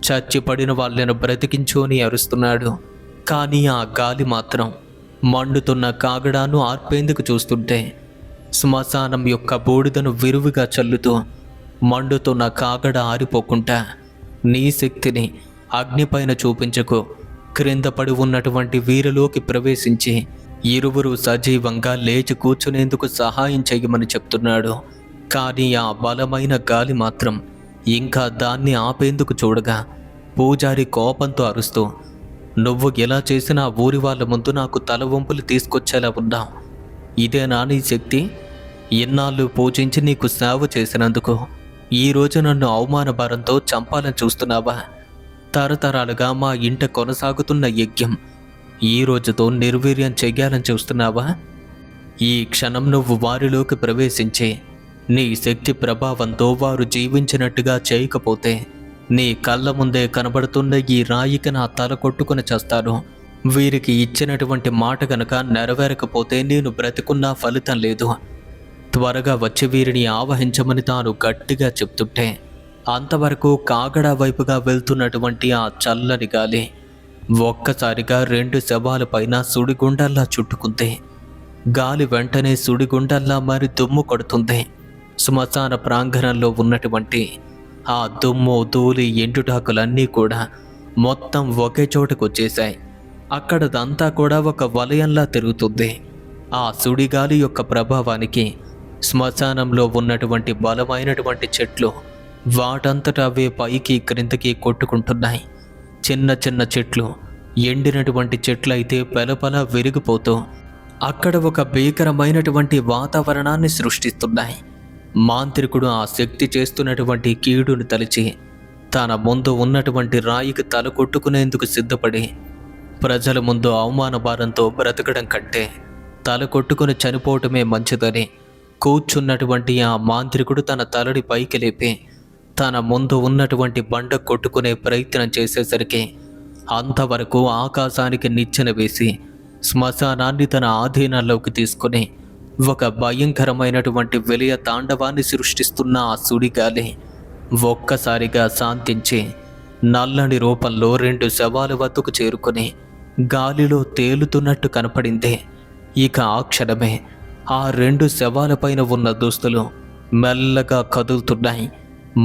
చచ్చిపడిన వాళ్ళను బ్రతికించు అని అరుస్తున్నాడు. కానీ ఆ గాలి మాత్రం మండుతున్న కాగడాను ఆర్పేందుకు చూస్తుంటే శ్మశానం యొక్క బూడిదను విరివిగా చల్లుతూ మండుతున్న కాగడ ఆరిపోకుండా, నీ శక్తిని అగ్నిపైన చూపించకు, క్రింద పడి ఉన్నటువంటి వీరిలోకి ప్రవేశించి ఇరువురు సజీవంగా లేచి కూర్చునేందుకు సహాయం చేయమని చెప్తున్నాడు. కానీ ఆ బలమైన గాలి మాత్రం ఇంకా దాన్ని ఆపేందుకు చూడగా పూజారి కోపంతో అరుస్తూ, నువ్వు ఎలా చేసినా ఊరి వాళ్ళ ముందు నాకు తల వంపులు తీసుకొచ్చేలా ఉన్నావు. ఇదేనా నీ శక్తి? ఇన్నాళ్ళు పూజించి నీకు సేవ చేసినందుకు ఈరోజు నన్ను అవమాన భారంతో చంపాలని చూస్తున్నావా? తరతరాలుగా మా ఇంట కొనసాగుతున్న యజ్ఞం ఈ రోజుతో నిర్వీర్యం చెయ్యాలని చూస్తున్నావా? ఈ క్షణం నువ్వు వారిలోకి ప్రవేశించి నీ శక్తి ప్రభావంతో వారు జీవించినట్టుగా చేయకపోతే నీ కళ్ళ ముందే కనబడుతున్న ఈ రాయికి నా తల కొట్టుకుని చేస్తాను. వీరికి ఇచ్చినటువంటి మాట గనక నెరవేరకపోతే నేను బ్రతికున్నా ఫలితం లేదు. త్వరగా వచ్చి వీరిని ఆవహించమని తాను గట్టిగా చెప్తుంటే అంతవరకు కాగడా వైపుగా వెళ్తున్నటువంటి ఆ చల్లని గాలి ఒక్కసారిగా 2 శవాల పైన సుడిగుండల్లా చుట్టుకుంది. గాలి వెంటనే సుడిగుండల్లా మరి దుమ్ము కొడుతుంది. శ్మశాన ప్రాంగణంలో ఉన్నటువంటి ఆ దుమ్ము, ధూళి, ఎండుటాకులన్నీ కూడా మొత్తం ఒకే చోటకు వచ్చేశాయి. అక్కడదంతా కూడా ఒక వలయంలా తిరుగుతుంది. ఆ సుడిగాలి యొక్క ప్రభావానికి శ్మశానంలో ఉన్నటువంటి బలమైనటువంటి చెట్లు వాటంతటా అవే పైకి క్రిందకి కొట్టుకుంటున్నాయి. చిన్న చిన్న చెట్లు, ఎండినటువంటి చెట్లు అయితే పెలపల విరిగిపోతూ అక్కడ ఒక భీకరమైనటువంటి వాతావరణాన్ని సృష్టిస్తున్నాయి. మాంత్రికుడు ఆ శక్తి చేస్తున్నటువంటి కీడును తలిచి తన ముందు ఉన్నటువంటి రాయికి తల కొట్టుకునేందుకు సిద్ధపడి, ప్రజల ముందు అవమాన భారంతో బ్రతకడం కంటే తల కొట్టుకుని చనిపోవటమే మంచిదని కూర్చున్నటువంటి ఆ మాంత్రికుడు తన తలని పైకి లేపి తన ముందు ఉన్నటువంటి బండ కొట్టుకునే ప్రయత్నం చేసేసరికి అంతవరకు ఆకాశానికి నిచ్చెన వేసి శ్మశానాన్ని తన ఆధీనంలోకి తీసుకుని ఒక భయంకరమైనటువంటి విలయ తాండవాన్ని సృష్టిస్తున్న ఆ సుడిగాలి ఒక్కసారిగా శాంతించి నల్లని రూపంలో 2 శవాల వద్దకు చేరుకుని గాలిలో తేలుతున్నట్టు కనపడింది. ఇక ఆ క్షణమే ఆ 2 శవాలపైన ఉన్న దుస్తులు మెల్లగా కదులుతున్నాయి.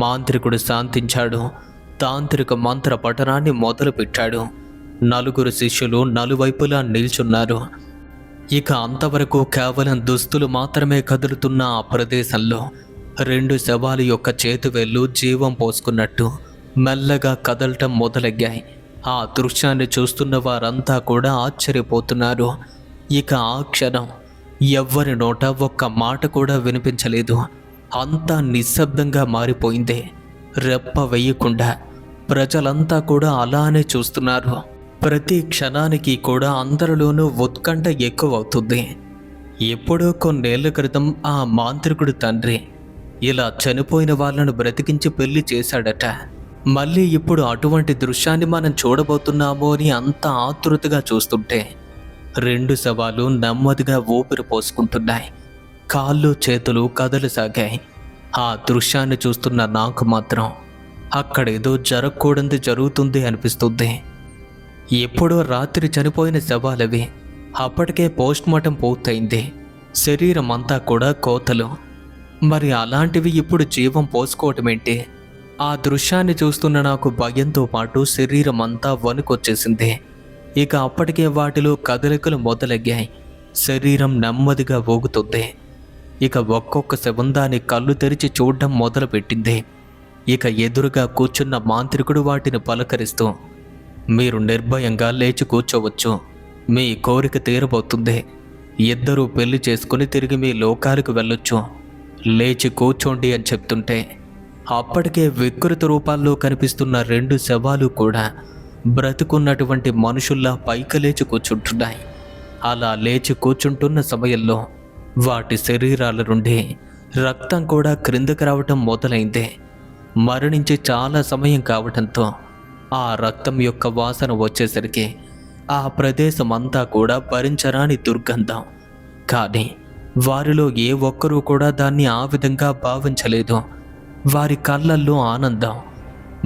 మాంత్రికుడు శాంతించాడు. తాంత్రిక మంత్ర పఠనాన్ని మొదలుపెట్టాడు. 4 శిష్యులు నలువైపులా నిల్చున్నారు. ఇక అంతవరకు కేవలం దుస్తులు మాత్రమే కదులుతున్న ఆ ప్రదేశంలో 2 శవాల యొక్క చేతివేళ్లు జీవం పోసుకున్నట్టు మెల్లగా కదలటం మొదలయ్యాయి. ఆ దృశ్యాన్ని చూస్తున్న వారంతా కూడా ఆశ్చర్యపోతున్నారు. ఇక ఆ క్షణం ఎవ్వరి నోట ఒక్క మాట కూడా వినిపించలేదు. అంతా నిశ్శబ్దంగా మారిపోయింది. రెప్ప వేయకుండా ప్రజలంతా కూడా అలానే చూస్తున్నారు. ప్రతి క్షణానికి కూడా అందరిలోనూ ఉత్కంఠ ఎక్కువ అవుతుంది. ఎప్పుడో కొన్నేళ్ల క్రితం ఆ మాంత్రికుడి తండ్రి ఇలా చనిపోయిన వాళ్ళను బ్రతికించి పెళ్లి చేశాడట. మళ్ళీ ఇప్పుడు అటువంటి దృశ్యాన్ని మనం చూడబోతున్నామో అని అంత ఆతృతగా చూస్తుంటే 2 శవాలు నెమ్మదిగా ఊపిరి పోసుకుంటున్నాయి. కాళ్ళు చేతులు కదలసాగాయి. ఆ దృశ్యాన్ని చూస్తున్న నాకు మాత్రం అక్కడేదో జరగకూడదు జరుగుతుంది అనిపిస్తుంది. ఎప్పుడో రాత్రి చనిపోయిన శవాలవి. అప్పటికే పోస్ట్మార్టం పూర్తయింది. శరీరం అంతా కూడా కోతలు. మరి అలాంటివి ఇప్పుడు జీవం పోసుకోవటం ఏంటి? ఆ దృశ్యాన్ని చూస్తున్న నాకు భయంతో పాటు శరీరం అంతా వణుకొచ్చేసింది. ఇక అప్పటికే వాటిలో కదలికలు మొదలయ్యాయి. శరీరం నెమ్మదిగా ఊగుతుంది. ఇక ఒక్కొక్క శవం దాని కళ్ళు తెరిచి చూడడం మొదలుపెట్టింది. ఇక ఎదురుగా కూర్చున్న మాంత్రికుడు వాటిని పలకరిస్తూ, మీరు నిర్భయంగా లేచి కూర్చోవచ్చు, మీ కోరిక తీరబోతుంది, ఇద్దరూ పెళ్లి చేసుకుని తిరిగి మీ లోకాలకు వెళ్ళొచ్చు, లేచి కూర్చోండి అని చెప్తుంటే అప్పటికే వికృత రూపాల్లో కనిపిస్తున్న 2 శవాలు కూడా బ్రతుకున్నటువంటి మనుషుల్లా పైకి లేచి కూర్చుంటున్నాయి. అలా లేచి కూర్చుంటున్న సమయంలో వాటి శరీరాల నుండి రక్తం కూడా క్రిందకి రావటం మొదలైంది. మరణించి చాలా సమయం కావటంతో ఆ రక్తం యొక్క వాసన వచ్చేసరికి ఆ ప్రదేశం అంతా కూడా భరించరాని దుర్గంధం. కానీ వారిలో ఏ ఒక్కరూ కూడా దాన్ని ఆ విధంగా భావించలేదు. వారి కళ్ళల్లో ఆనందం,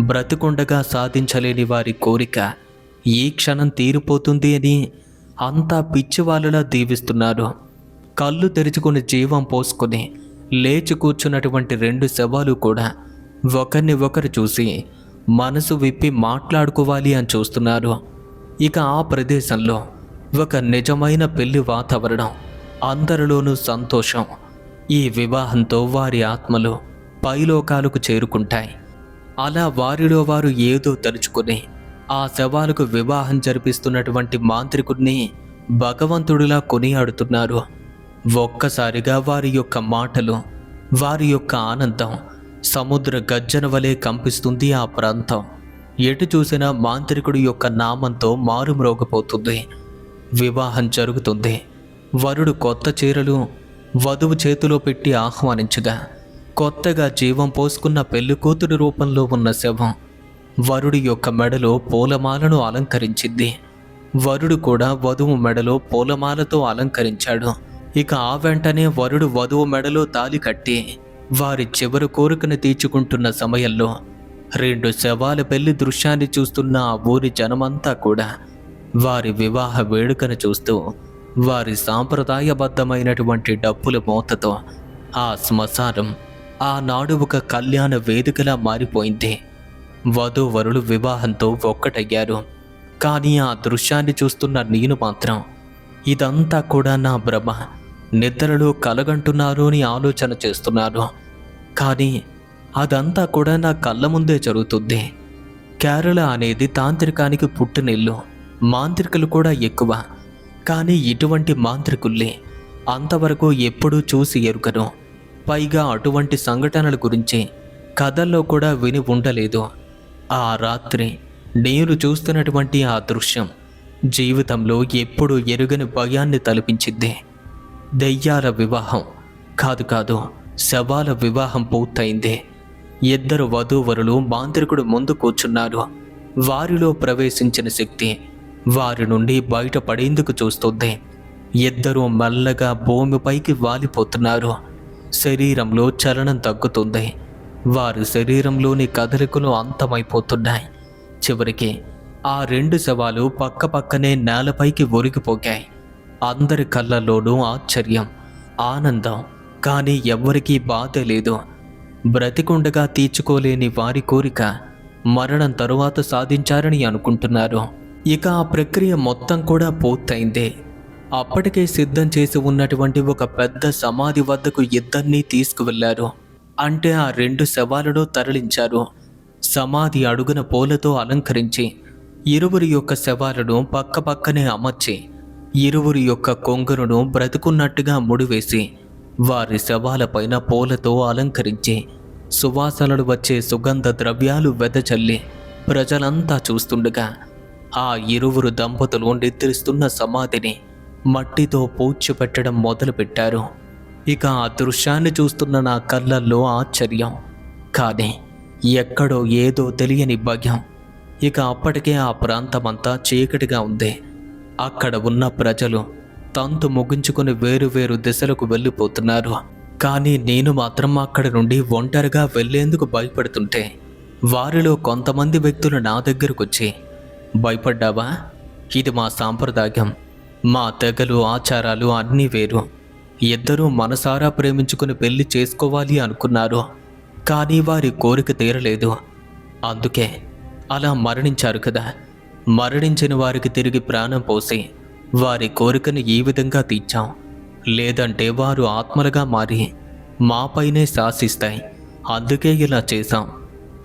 బ్రతికుండగా సాధించలేని వారి కోరిక ఈ క్షణం తీరిపోతుంది అని అంతా పిచ్చివాళ్ళలా దీవిస్తున్నారు. కళ్ళు తెరుచుకుని జీవం పోసుకుని లేచి కూర్చున్నటువంటి 2 శవాలు కూడా ఒకరిని ఒకరు చూసి మనసు విప్పి మాట్లాడుకోవాలి అని చూస్తున్నారు. ఇక ఆ ప్రదేశంలో ఒక నిజమైన పెళ్లి వాతావరణం, అందరిలోనూ సంతోషం. ఈ వివాహంతో వారి ఆత్మలు పైలోకాలకు చేరుకుంటాయి. అలా వారిలో వారు ఏదో తలుచుకుని ఆ శవాలకు వివాహం జరిపిస్తున్నటువంటి మాంత్రికుడిని భగవంతుడిలా కొనియాడుతున్నారు. ఒక్కసారిగా వారి యొక్క మాటలు, వారి యొక్క ఆనందం సముద్ర గర్జన వలె కంపిస్తుంది ఆ ప్రాంతం. ఎటు చూసినా మాంత్రికుడి యొక్క నామంతో మారుమ్రోగపోతుంది. వివాహం జరుగుతుంది. వరుడు కొత్త చీరలు వధువు చేతిలో పెట్టి ఆహ్వానించగా కొత్తగా జీవం పోసుకున్న పెళ్లి కూతురు రూపంలో ఉన్న శవం వరుడి యొక్క మెడలో పూలమాలను అలంకరించింది. వరుడు కూడా వధువు మెడలో పూలమాలతో అలంకరించాడు. ఇక ఆ వెంటనే వరుడు వధువు మెడలో తాళి కట్టి వారి చివరి కోరికను తీర్చుకుంటున్న సమయంలో 2 శవాల పెళ్లి దృశ్యాన్ని చూస్తున్న ఆ ఊరి జనమంతా కూడా వారి వివాహ వేడుకను చూస్తూ వారి సాంప్రదాయబద్ధమైనటువంటి డప్పుల మోతతో ఆ శ్మశానం ఆనాడు ఒక కళ్యాణ వేదికలా మారిపోయింది. వధూవరులు వివాహంతో ఒక్కటయ్యారు. కానీ ఆ దృశ్యాన్ని చూస్తున్న నేను మాత్రం ఇదంతా కూడా నా భ్రమ, నిద్రలో కలగంటున్నారు అని ఆలోచన చేస్తున్నాను. కానీ అదంతా కూడా నా కళ్ళ ముందే జరుగుతుంది. కేరళ అనేది తాంత్రికానికి పుట్టినిల్లు, మాంత్రికులు కూడా ఎక్కువ. కానీ ఇటువంటి మాంత్రికుల్ని అంతవరకు ఎప్పుడూ చూసి ఎరుగను. పైగా అటువంటి సంఘటనల గురించి కథల్లో కూడా విని ఉండలేదు. ఆ రాత్రి నేను చూస్తున్నటువంటి ఆ దృశ్యం జీవితంలో ఎప్పుడూ ఎరుగని భయాన్ని తలపించింది. దెయ్యాల వివాహం కాదు, శవాల వివాహం పూర్తయింది. 2 వధూవరులు మాంత్రికుడు ముందు కూర్చున్నారు. వారిలో ప్రవేశించిన శక్తి వారి నుండి బయటపడేందుకు చూస్తుంది. 2 మెల్లగా భూమిపైకి వాలిపోతున్నారు. శరీరంలో చలనం తగ్గుతుంది. వారి శరీరంలోని కదలికలు అంతమైపోతున్నాయి. చివరికి ఆ 2 శవాలు పక్కపక్కనే నేలపైకి ఒరిగిపోయాయి. అందరి కళ్ళల్లోనూ ఆశ్చర్యం, ఆనందం. కానీ ఎవ్వరికీ బాధ లేదు. బ్రతికుండగా తీర్చుకోలేని వారి కోరిక మరణం తరువాత సాధించారని అనుకుంటున్నారు. ఇక ఆ ప్రక్రియ మొత్తం కూడా పూర్తయింది. అప్పటికే సిద్ధం చేసి ఉన్నటువంటి ఒక పెద్ద సమాధి వద్దకు ఇద్దరినీ తీసుకువెళ్లారు. అంటే ఆ 2 శవాలను తరలించారు. సమాధి అడుగున పూలతో అలంకరించి ఇరువురి యొక్క శవాలను పక్కపక్కనే అమర్చి ఇరువురి యొక్క కొంగును బ్రతుకున్నట్టుగా ముడివేసి వారి శవాలపైన పూలతో అలంకరించి సువాసనలు వచ్చే సుగంధ ద్రవ్యాలు వెదజల్లి ప్రజలంతా చూస్తుండగా ఆ ఇరువురు దంపతులు నిద్రిస్తున్న సమాధిని మట్టితో పూడ్చిపెట్టడం మొదలుపెట్టారు. ఇక ఆ దృశ్యాన్ని చూస్తున్న నా కళ్ళల్లో ఆశ్చర్యం, కానీ ఎక్కడో ఏదో తెలియని భయం. ఇక అప్పటికే ఆ ప్రాంతమంతా చీకటిగా ఉంది. అక్కడ ఉన్న ప్రజలు తంతు ముగించుకుని వేరు దిశలకు వెళ్ళిపోతున్నారు. కానీ నేను మాత్రం అక్కడి నుండి ఒంటరిగా వెళ్లేందుకు భయపడుతుంటే వారిలో కొంతమంది వ్యక్తులు నా దగ్గరకు వచ్చి, భయపడ్డావా? ఇది మా సాంప్రదాయం, మా తెగలు ఆచారాలు అన్నీ వేరు. ఇద్దరూ మనసారా ప్రేమించుకుని పెళ్లి చేసుకోవాలి అనుకున్నారు. కానీ వారి కోరిక తీరలేదు. అందుకే అలా మరణించారు కదా. మరణించిన వారికి తిరిగి ప్రాణం పోసి వారి కోరికను ఈ విధంగా తీర్చాం. లేదంటే వారు ఆత్మలుగా మారి మాపైనే శాసిస్తాయి. అందుకే ఇలా చేశాం.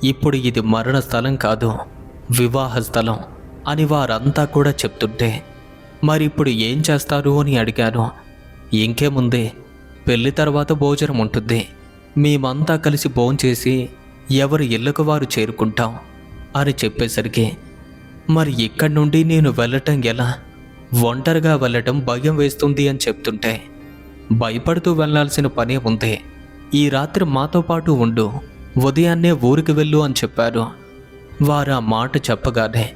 ఇప్పుడు ఇది మరణ స్థలం కాదు, వివాహ స్థలం అని వారంతా కూడా చెప్తుంటే మరి ఇప్పుడు ఏం చేస్తారు అని అడిగాను. ఇంకేముంది, పెళ్లి తర్వాత భోజనం ఉంటుంది. మేమంతా కలిసి భోంచేసి ఎవరి ఇళ్లకు వారు చేరుకుంటాం అని చెప్పేసరికి మరి ఇక్కడి నుండి నేను వెళ్ళటం ఎలా? ఒంటరిగా వెళ్ళటం భయం వేస్తుంది అని చెప్తుంటే భయపడుతూ వెళ్లాల్సిన పనే ఉంది. ఈ రాత్రి మాతో పాటు ఉండు, ఉదయాన్నే ఊరికి వెళ్ళు అని చెప్పారు. వారు ఆ మాట చెప్పగానే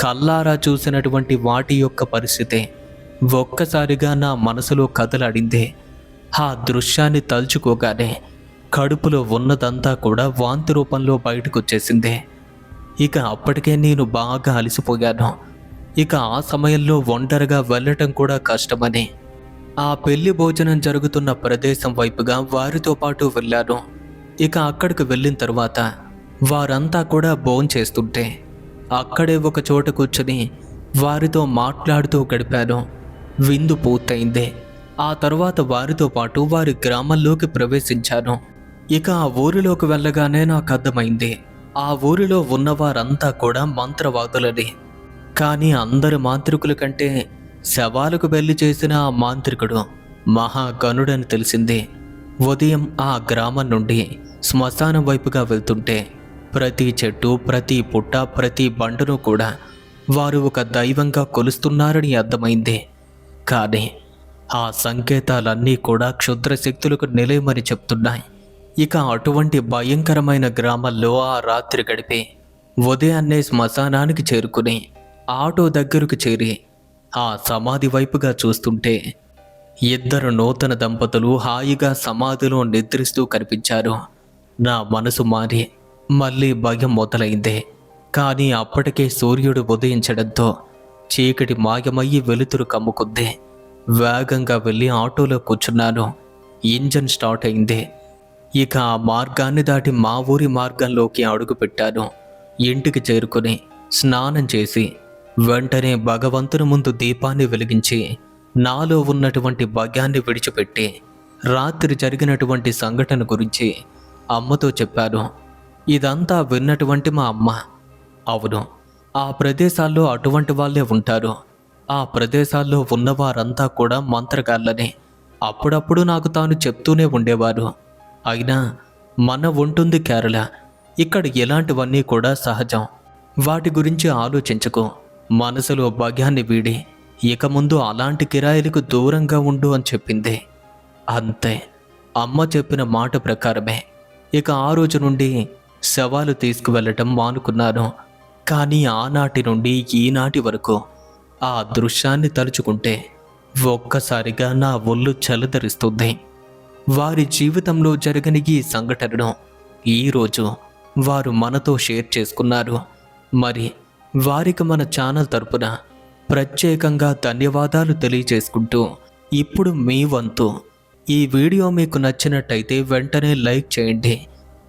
కల్లారా చూసినటువంటి వాటి యొక్క పరిస్థితి ఒక్కసారిగా నా మనసులో కదలాడింది. ఆ దృశ్యాన్ని తలుచుకోగానే కడుపులో ఉన్నదంతా కూడా వాంతి రూపంలో బయటకు వచ్చేసింది. ఇక అప్పటికే నేను బాగా అలసిపోయాను. ఇక ఆ సమయంలో ఒంటరిగా వెళ్ళటం కూడా కష్టమని ఆ పెళ్లి భోజనం జరుగుతున్న ప్రదేశం వైపుగా వారితో పాటు వెళ్ళాను. ఇక అక్కడికి వెళ్ళిన తర్వాత వారంతా కూడా భోంచేస్తుంటే అక్కడే ఒక చోట కూర్చొని వారితో మాట్లాడుతూ గడిపాను. విందు పూర్తయింది. ఆ తర్వాత వారితో పాటు వారి గ్రామంలోకి ప్రవేశించాను. ఇక ఆ ఊరిలోకి వెళ్ళగానే నాకు అర్థమైంది, ఆ ఊరిలో ఉన్నవారంతా కూడా మంత్రవాదులని. కానీ అందరి మాంత్రికుల కంటే శవాలకు వెళ్ళి చేసిన ఆ మాంత్రికుడు మహాగణుడని తెలిసింది. ఉదయం ఆ గ్రామం నుండి శ్మశానం వైపుగా వెళ్తుంటే ప్రతి చెట్టు, ప్రతి పుట్ట, ప్రతి బండను కూడా వారు ఒక దైవంగా కొలుస్తున్నారని అర్థమైంది. కానీ ఆ సంకేతాలన్నీ కూడా క్షుద్ర శక్తులకు నిలయమని చెప్తున్నాయి. ఇక అటువంటి భయంకరమైన గ్రామంలో ఆ రాత్రి గడిపి ఉదయాన్నే శ్మశానానికి చేరుకుని ఆటో దగ్గరకు చేరి ఆ సమాధి వైపుగా చూస్తుంటే ఇద్దరు నూతన దంపతులు హాయిగా సమాధిలో నిద్రిస్తూ కనిపించారు. నా మనసు మారి మళ్ళీ భయం మొదలైంది. కానీ అప్పటికే సూర్యుడు ఉదయించడంతో చీకటి మాయమయ్యి వెలుతురు కమ్ముకుంది. వేగంగా వెళ్ళి ఆటోలో కూర్చున్నాను. ఇంజన్ స్టార్ట్ అయింది. ఇక ఆ మార్గాన్ని దాటి మా ఊరి మార్గంలోకి అడుగుపెట్టాను. ఇంటికి చేరుకుని స్నానం చేసి వెంటనే భగవంతుని ముందు దీపాన్ని వెలిగించి నాలో ఉన్నటువంటి భయాన్ని విడిచిపెట్టి రాత్రి జరిగినటువంటి సంఘటన గురించి అమ్మతో చెప్పాను. ఇదంతా విన్నటువంటి మా అమ్మ, అవును, ఆ ప్రదేశాల్లో అటువంటి వాళ్ళే ఉంటారు. ఆ ప్రదేశాల్లో ఉన్నవారంతా కూడా మంత్రగాళ్ళని అప్పుడప్పుడు నాకు తాను చెప్తూనే ఉండేవారు. అయినా మన ఉంటుంది కేరళ, ఇక్కడ ఇలాంటివన్నీ కూడా సహజం. వాటి గురించి ఆలోచించకు, మనసులో భయాన్ని వీడి ఇక ముందు అలాంటి కిరాయిలకు దూరంగా ఉండు అని చెప్పింది. అంతే, అమ్మ చెప్పిన మాట ప్రకారమే ఇక ఆ రోజు నుండి శవాలు తీసుకువెళ్ళటం మానుకున్నాను. కానీ ఆనాటి నుండి ఈనాటి వరకు ఆ దృశ్యాన్ని తలుచుకుంటే ఒక్కసారిగా నా ఒళ్ళు చలదరిస్తుంది. వారి జీవితంలో జరగని ఈ సంఘటనను ఈరోజు వారు మనతో షేర్ చేసుకున్నారు. మరి వారికి మన ఛానల్ తరపున ప్రత్యేకంగా ధన్యవాదాలు తెలియజేసుకుంటూ ఇప్పుడు మీ వంతు ఈ వీడియో మీకు నచ్చినట్టయితే వెంటనే లైక్ చేయండి.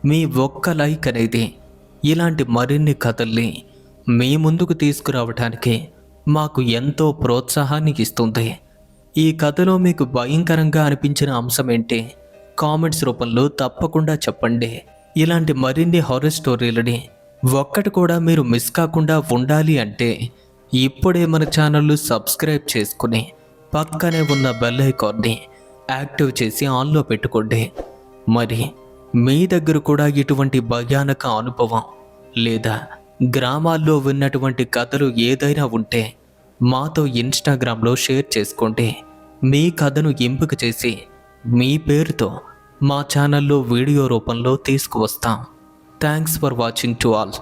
మీ ఒక్క లైక్ అనేది ఇలాంటి మరిన్ని కథల్ని మీ ముందుకు తీసుకురావడానికి మాకు ఎంతో ప్రోత్సాహాన్ని ఇస్తుంది. ఈ కథలో మీకు భయంకరంగా అనిపించిన అంశం ఏంటి కామెంట్స్ రూపంలో తప్పకుండా చెప్పండి. ఇలాంటి మరిన్ని హారర్ స్టోరీలని ఒక్కటి కూడా మీరు మిస్ కాకుండా ఉండాలి అంటే ఇప్పుడే మన ఛానల్ను సబ్స్క్రైబ్ చేసుకుని పక్కనే ఉన్న బెల్ ఐకాన్ని యాక్టివ్ చేసి ఆన్లో పెట్టుకోండి. మరి మీ దగ్గర కూడా ఇటువంటి భయానక అనుభవం లేదా గ్రామాల్లో విన్నటువంటి కథలు ఏదైనా ఉంటే మాతో ఇన్స్టాగ్రామ్లో షేర్ చేసుకోండి. మీ కథను ఎంపిక చేసి మీ పేరుతో మా ఛానల్లో వీడియో రూపంలో తీసుకువస్తాం. Thanks for watching to all.